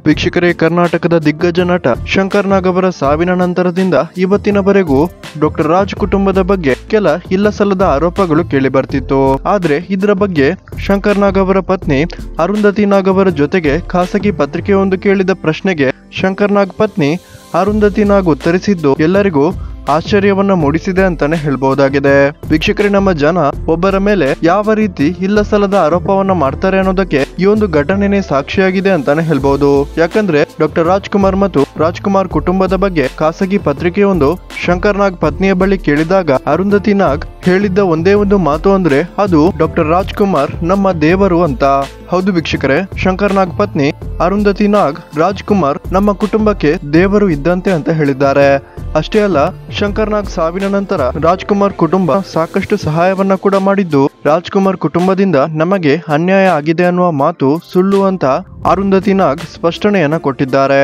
ವೀಕ್ಷಕರೇ, ಕರ್ನಾಟಕದ ದಿಗ್ಗಜ ನಟ ಶಂಕರ್ ನಾಗ್ ಅವರ ಸಾವಿನ ನಂತರದಿಂದ ಇವತ್ತಿನವರೆಗೂ ಡಾಕ್ಟರ್ ರಾಜ್ ಕುಟುಂಬದ ಬಗ್ಗೆ ಕೆಲ ಇಲ್ಲಸಲ್ಲದ ಆರೋಪಗಳು ಕೇಳಿ ಬರ್ತಿತ್ತು. ಆದ್ರೆ ಇದರ ಬಗ್ಗೆ ಶಂಕರ್ ನಾಗ್ ಅವರ ಪತ್ನಿ ಅರುಂಧತಿ ನಾಗ್ ಅವರ ಜೊತೆಗೆ ಖಾಸಗಿ ಪತ್ರಿಕೆಯೊಂದು ಕೇಳಿದ ಪ್ರಶ್ನೆಗೆ ಶಂಕರ್ ನಾಗ್ ಪತ್ನಿ ಅರುಂಧತಿ ನಾಗ್ ಉತ್ತರಿಸಿದ್ದು ಎಲ್ಲರಿಗೂ ಆಶ್ಚರ್ಯವನ್ನ ಮೂಡಿಸಿದೆ ಅಂತಾನೆ ಹೇಳ್ಬಹುದಾಗಿದೆ. ವೀಕ್ಷಕರೇ, ನಮ್ಮ ಜನ ಒಬ್ಬರ ಮೇಲೆ ಯಾವ ರೀತಿ ಇಲ್ಲಸಲ್ಲದ ಆರೋಪವನ್ನ ಮಾಡ್ತಾರೆ ಅನ್ನೋದಕ್ಕೆ ಈ ಒಂದು ಘಟನೆನೇ ಸಾಕ್ಷಿಯಾಗಿದೆ ಅಂತಾನೆ ಹೇಳ್ಬಹುದು. ಯಾಕಂದ್ರೆ ಡಾಕ್ಟರ್ ರಾಜ್ಕುಮಾರ್ ಮತ್ತು ರಾಜ್ಕುಮಾರ್ ಕುಟುಂಬದ ಬಗ್ಗೆ ಖಾಸಗಿ ಪತ್ರಿಕೆಯೊಂದು ಶಂಕರ್ ನಾಗ್ ಪತ್ನಿಯ ಬಳಿ ಕೇಳಿದಾಗ ಅರುಂಧತಿ ನಾಗ್ ಹೇಳಿದ್ದ ಒಂದೇ ಒಂದು ಮಾತು ಅಂದ್ರೆ ಅದು ಡಾಕ್ಟರ್ ರಾಜ್ಕುಮಾರ್ ನಮ್ಮ ದೇವರು ಅಂತ. ಹೌದು ವೀಕ್ಷಕರೇ, ಶಂಕರ್ ನಾಗ್ ಪತ್ನಿ ಅರುಂಧತಿ ನಾಗ್ ರಾಜ್ಕುಮಾರ್ ನಮ್ಮ ಕುಟುಂಬಕ್ಕೆ ದೇವರು ಇದ್ದಂತೆ ಅಂತ ಹೇಳಿದ್ದಾರೆ. ಅಷ್ಟೇ ಅಲ್ಲ, ಶಂಕರ್ ನಾಗ್ ಸಾವಿನ ನಂತರ ರಾಜ್ಕುಮಾರ್ ಕುಟುಂಬ ಸಾಕಷ್ಟು ಸಹಾಯವನ್ನ ಕೂಡ ಮಾಡಿದ್ದು, ರಾಜ್ಕುಮಾರ್ ಕುಟುಂಬದಿಂದ ನಮಗೆ ಅನ್ಯಾಯ ಆಗಿದೆ ಅನ್ನುವ ಮಾತು ಸುಳ್ಳು ಅಂತ ಅರುಂಧತಿ ನಾಗ್ ಸ್ಪಷ್ಟನೆಯನ್ನ ಕೊಟ್ಟಿದ್ದಾರೆ.